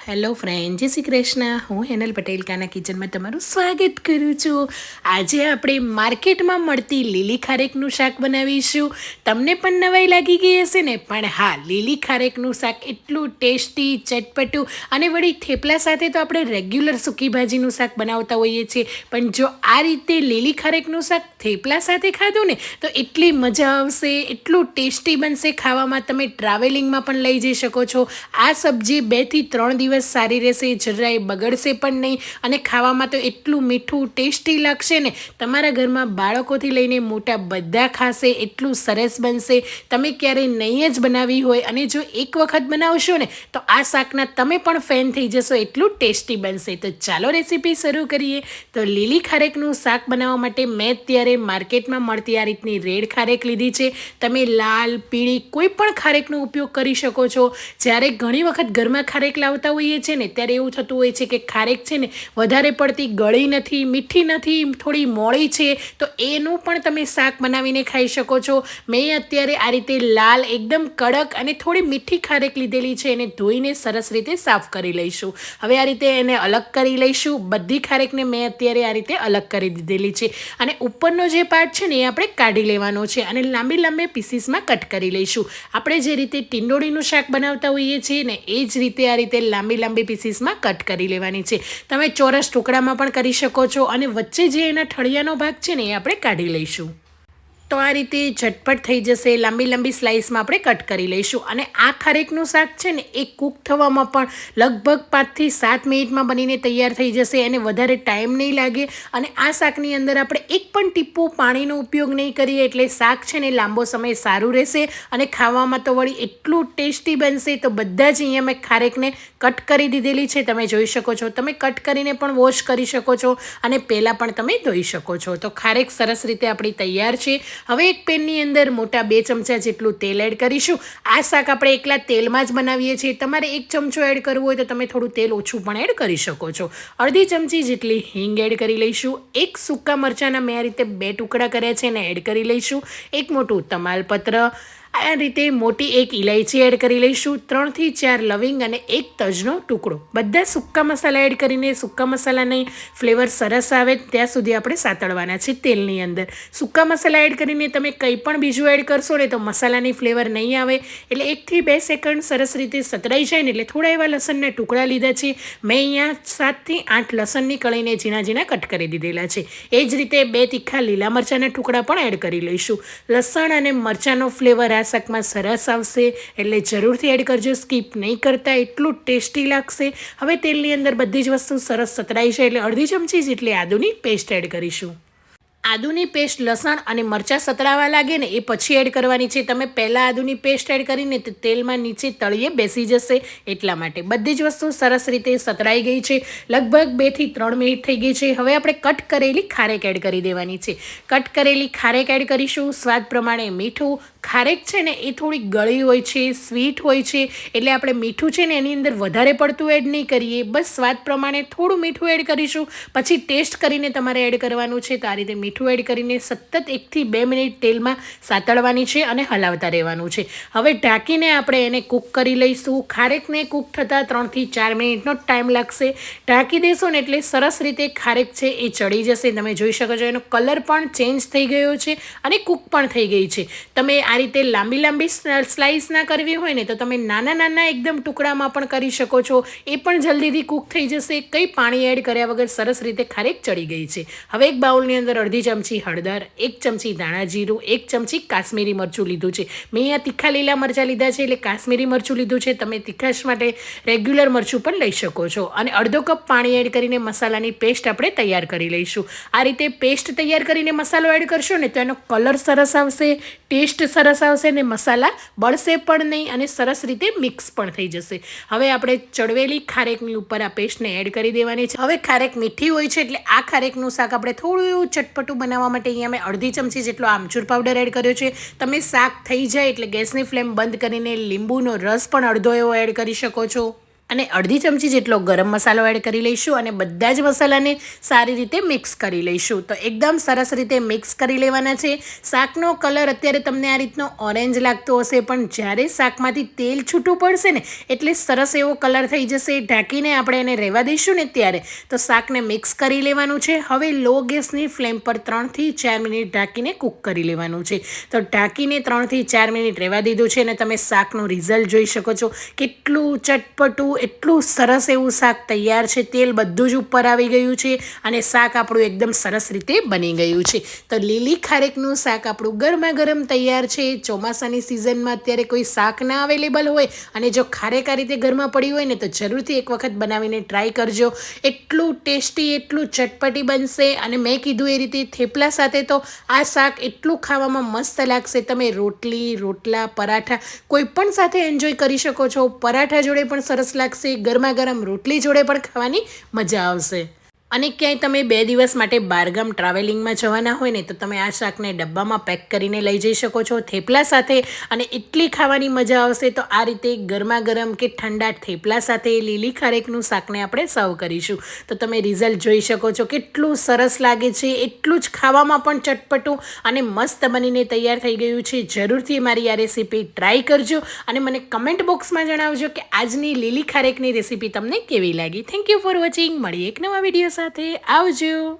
Hello friend, જય શ્રી કૃષ્ણ. હું હેનલ પટેલ કાના કિચનમાં તમારું સ્વાગત કરું છું. આજે આપણે માર્કેટમાં મળતી લીલી ખારેકનું શાક બનાવીશું. તમને પણ નવાઈ લાગી ગઈ હશે ને? પણ હા, લીલી ખારેકનું શાક એટલું ટેસ્ટી, ચટપટું અને વળી થેપલા સાથે તો આપણે રેગ્યુલર સૂકી ભાજીનું શાક બનાવતા હોઈએ છીએ. પણ જો આ રીતે લીલી ખારેકનું શાક થેપલા સાથે ખાધું ને તો એટલી મજા આવશે, એટલું ટેસ્ટી બનશે. ખાવામાં તમે ટ્રાવેલિંગમાં પણ લઈ જઈ શકો છો. આ સબ્જી 2 થી 3 દિવસ સારી રહેશે, જરાય બગડશે પણ નહીં અને ખાવામાં તો એટલું મીઠું ટેસ્ટી લાગશે ને, તમારા ઘરમાં બાળકોથી લઈને મોટા બધા ખાશે. એટલું સરસ બનશે. તમે ક્યારેય નહીં જ બનાવી હોય અને જો એક વખત બનાવશો ને તો આ શાકના તમે પણ ફેન થઈ જશો, એટલું ટેસ્ટી બનશે. તો ચાલો રેસીપી શરૂ કરીએ. તો લીલી ખારેકનું શાક બનાવવા માટે મેં અત્યારે માર્કેટમાં મળતી આ રીતની રેડ ખારેક લીધી છે. તમે લાલ, પીળી કોઈ પણ ખારેકનો ઉપયોગ કરી શકો છો. જ્યારે ઘણી વખત ઘરમાં ખારેક લાવતા હોઈએ છીએ ને ત્યારે એવું થતું હોય છે કે ખારેક છે ને વધારે પડતી ગળી નથી, મીઠી નથી, થોડી મોળી છે, તો એનું પણ તમે શાક બનાવીને ખાઈ શકો છો. મેં અત્યારે આ રીતે લાલ, એકદમ કડક અને થોડી મીઠી ખારેક લીધેલી છે. એને ધોઈને સરસ રીતે સાફ કરી લઈશું. હવે આ રીતે એને અલગ કરી લઈશું. બધી ખારેકને મેં અત્યારે આ રીતે અલગ કરી દીધેલી છે અને ઉપરનો જે પાર્ટ છે ને એ આપણે કાઢી લેવાનો છે અને લાંબી લાંબી પીસીસમાં કટ કરી લઈશું. આપણે જે રીતે ટીંડોળીનું શાક બનાવતા હોઈએ છીએ ને એ જ રીતે આ રીતે લાંબી લાંબી પીસીસમાં કટ કરી લેવાની છે. તમે ચોરસ ટુકડામાં પણ કરી શકો છો અને વચ્ચે જે એના ઠળિયાનો ભાગ છે ને એ આપણે કાઢી લઈશું. તો આ રીતે ઝટપટ થઈ જશે. લાંબી લાંબી સ્લાઇસમાં આપણે કટ કરી લઈશું. અને આ ખારેકનું શાક છે ને એ કૂક થવામાં પણ લગભગ 5 થી 7 મિનિટમાં બનીને તૈયાર થઈ જશે. એને વધારે ટાઈમ નહીં લાગે અને આ શાકની અંદર આપણે એક પણ ટીપું પાણીનો ઉપયોગ નહીં કરીએ એટલે શાક છે ને લાંબો સમય સારું રહેશે અને ખાવામાં તો વળી એટલું ટેસ્ટી બનશે. તો બધા જ અહીંયા મેં ખારેકને કટ કરી દીધેલી છે, તમે જોઈ શકો છો. તમે કટ કરીને પણ વોશ કરી શકો છો અને પહેલાં પણ તમે ધોઈ શકો છો. તો ખારેક સરસ રીતે આપણી તૈયાર છે. હવે એક પેનની અંદર મોટા 2 ચમચા જેટલું તેલ એડ કરીશું. આ શાક આપણે એકલા તેલમાં જ બનાવીએ છીએ. તમારે 1 ચમચો એડ કરવું હોય તો તમે થોડું તેલ ઓછું પણ એડ કરી શકો છો. અડધી ચમચી જેટલી હિંગ એડ કરી લઈશું. 1 સૂકા મરચાંના મેં આ રીતે 2 ટુકડા કર્યા છે એને એડ કરી લઈશું. 1 મોટું તમાલપત્ર, આ રીતે મોટી 1 ઇલાયચી એડ કરી લઈશું. 3 થી 4 લવિંગ અને 1 તજનો ટુકડો. બધા સૂકા મસાલા એડ કરીને સૂકા મસાલાની ફ્લેવર સરસ આવે ત્યાં સુધી આપણે સાતળવાના છે તેલની અંદર. સૂકા મસાલા એડ કરીને તમે કંઈ પણ બીજું એડ કરશો ને તો મસાલાની ફ્લેવર નહીં આવે. એટલે 1 થી 2 સેકન્ડ સરસ રીતે સતળાઈ જાય ને એટલે થોડા એવા લસણના ટુકડા લીધા છે. મેં અહીંયા 7 થી 8 લસણની કળીને ઝીણા ઝીણા કટ કરી દીધેલા છે. એ જ રીતે 2 તીખા લીલા મરચાંના ટુકડા પણ એડ કરી લઈશું. લસણ અને મરચાંનો ફ્લેવર આ શાકમાં સરસ આવશે એટલે જરૂરથી એડ કરજો, સ્કીપ નહીં કરતા. એટલું ટેસ્ટી લાગશે. હવે તેલની અંદર બધી જ વસ્તુ સરસ સતરાઈ છે એટલે અડધી ચમચી જેટલી આદુની પેસ્ટ એડ કરીશું. આદુની પેસ્ટ લસણ અને મરચાં સતરાવા લાગે ને એ પછી એડ કરવાની છે. તમે પહેલાં આદુની પેસ્ટ એડ કરીને તો તેલમાં નીચે તળિયે બેસી જશે એટલા માટે. બધી જ વસ્તુ સરસ રીતે સતરાઈ ગઈ છે. લગભગ 2 થી 3 મિનિટ થઈ ગઈ છે. હવે આપણે કટ કરેલી ખારેક એડ કરી દેવાની છે. કટ કરેલી ખારેક એડ કરીશું. સ્વાદ પ્રમાણે મીઠું. ખારેક છે ને એ થોડી ગળી હોય છે, સ્વીટ હોય છે એટલે આપણે મીઠું છે ને એની અંદર વધારે પડતું એડ નહીં કરીએ. બસ સ્વાદ પ્રમાણે થોડું મીઠું એડ કરીશું. પછી ટેસ્ટ કરીને તમારે એડ કરવાનું છે. તો આ રીતે મીઠું એડ કરીને સતત 1 થી 2 મિનિટ તેલમાં સાતળવાની છે અને હલાવતા રહેવાનું છે. હવે ઢાંકીને આપણે એને કૂક કરી લઈશું. ખારેકને કૂક થતાં 3 થી 4 મિનિટનો ટાઈમ લાગશે. ઢાંકી દેશો ને એટલે સરસ રીતે ખારેક છે એ ચડી જશે. તમે જોઈ શકો છો એનો કલર પણ ચેન્જ થઈ ગયો છે અને કૂક પણ થઈ ગઈ છે. તમે આ રીતે લાંબી લાંબી સ્લાઇસ ના કરવી હોય ને તો તમે નાના નાના એકદમ ટુકડામાં પણ કરી શકો છો. એ પણ જલ્દીથી કૂક થઈ જશે. કંઈ પાણી એડ કર્યા વગર સરસ રીતે ખારેક ચડી ગઈ છે. હવે એક બાઉલની અંદર અડધી ચમચી હળદર, 1 ચમચી ધાણા જીરું, 1 ચમચી કાશ્મીરી મરચું લીધું છે. મેં અહીંયા તીખા લીલા મરચાં લીધા છે એટલે કાશ્મીરી મરચું લીધું છે. તમે તીખાશ માટે રેગ્યુલર મરચું પણ લઈ શકો છો. અને અડધો કપ પાણી એડ કરીને મસાલાની પેસ્ટ આપણે તૈયાર કરી લઈશું. આ રીતે પેસ્ટ તૈયાર કરીને મસાલો એડ કરશો ને તો એનો કલર સરસ આવશે, ટેસ્ટ સરસ આવશે ને મસાલા બળશે પણ નહીં અને સરસ રીતે મિક્સ પણ થઈ જશે. હવે આપણે ચડવેલી ખારેકની ઉપર આ પેસ્ટને એડ કરી દેવાની છે. હવે ખારેક મીઠી હોય છે એટલે આ ખારેકનું શાક આપણે થોડું એવું ચટપટું બનાવવા માટે અહીંયા મેં અડધી ચમચી જેટલો આમચૂર પાવડર એડ કર્યો છે. તમે શાક થઈ જાય એટલે ગેસની ફ્લેમ બંધ કરીને લીંબુનો રસ પણ અડધો એવો એડ કરી શકો છો. અને અડધી ચમચી જેટલો ગરમ મસાલો એડ કરી લઈશું અને બધા જ મસાલાને સારી રીતે મિક્સ કરી લઈશું. તો એકદમ સરસ રીતે મિક્સ કરી લેવાના છે. શાકનો કલર અત્યારે તમને આ રીતનો ઓરેન્જ લાગતો હશે, પણ જ્યારે શાકમાંથી તેલ છૂટું પડશે ને એટલે સરસ એવો કલર થઈ જશે. ઢાંકીને આપણે એને રહેવા દઈશું ને ત્યારે તો શાકને મિક્સ કરી લેવાનું છે. હવે લો ગેસની ફ્લેમ પર 3થી 4 મિનિટ ઢાંકીને કૂક કરી લેવાનું છે. તો ઢાંકીને 3થી 4 મિનિટ રહેવા દીધું છે અને તમે શાકનું રિઝલ્ટ જોઈ શકો છો. કેટલું ચટપટું, એટલું સરસ એવું શાક તૈયાર છે. તેલ બધું જ ઉપર આવી ગયું છે અને શાક આપણું એકદમ સરસ રીતે બની ગયું છે. તો લીલી ખારેકનું શાક આપણું ગરમા ગરમ તૈયાર છે. ચોમાસાની સિઝનમાં અત્યારે કોઈ શાક ના અવેલેબલ હોય અને જો ખારેક આ રીતે ઘરમાં પડી હોય ને તો જરૂરથી એક વખત બનાવીને ટ્રાય કરજો. એટલું ટેસ્ટી, એટલું ચટપટી બનશે અને મેં કીધું એ રીતે થેપલા સાથે તો આ શાક એટલું ખાવામાં મસ્ત લાગશે. તમે રોટલી, રોટલા, પરાઠા કોઈ પણ સાથે એન્જોય કરી શકો છો. પરાઠા જોડે પણ સરસ લાગશે, ગરમા ગરમ રોટલી જોડે પણ ખાવાની મજા આવશે. અને ક્યાંય તમે 2 દિવસ માટે બહારગામ ટ્રાવેલિંગમાં જવાના હોય ને તો તમે આ શાકને ડબ્બામાં પેક કરીને લઈ જઈ શકો છો થેપલા સાથે, અને એટલી ખાવાની મજા આવશે. તો આ રીતે ગરમા ગરમ કે ઠંડા થેપલા સાથે લીલી ખારેકનું શાકને આપણે સર્વ કરીશું. તો તમે રિઝલ્ટ જોઈ શકો છો કેટલું સરસ લાગે છે, એટલું જ ખાવામાં પણ ચટપટું અને મસ્ત બનીને તૈયાર થઈ ગયું છે. જરૂરથી મારી આ રેસીપી ટ્રાય કરજો અને મને કમેન્ટ બોક્સમાં જણાવજો કે આજની લીલી ખારેકની રેસીપી તમને કેવી લાગી. Thank you for watching. મળીએ એક નવા વિડીયો સાથે. આવજો.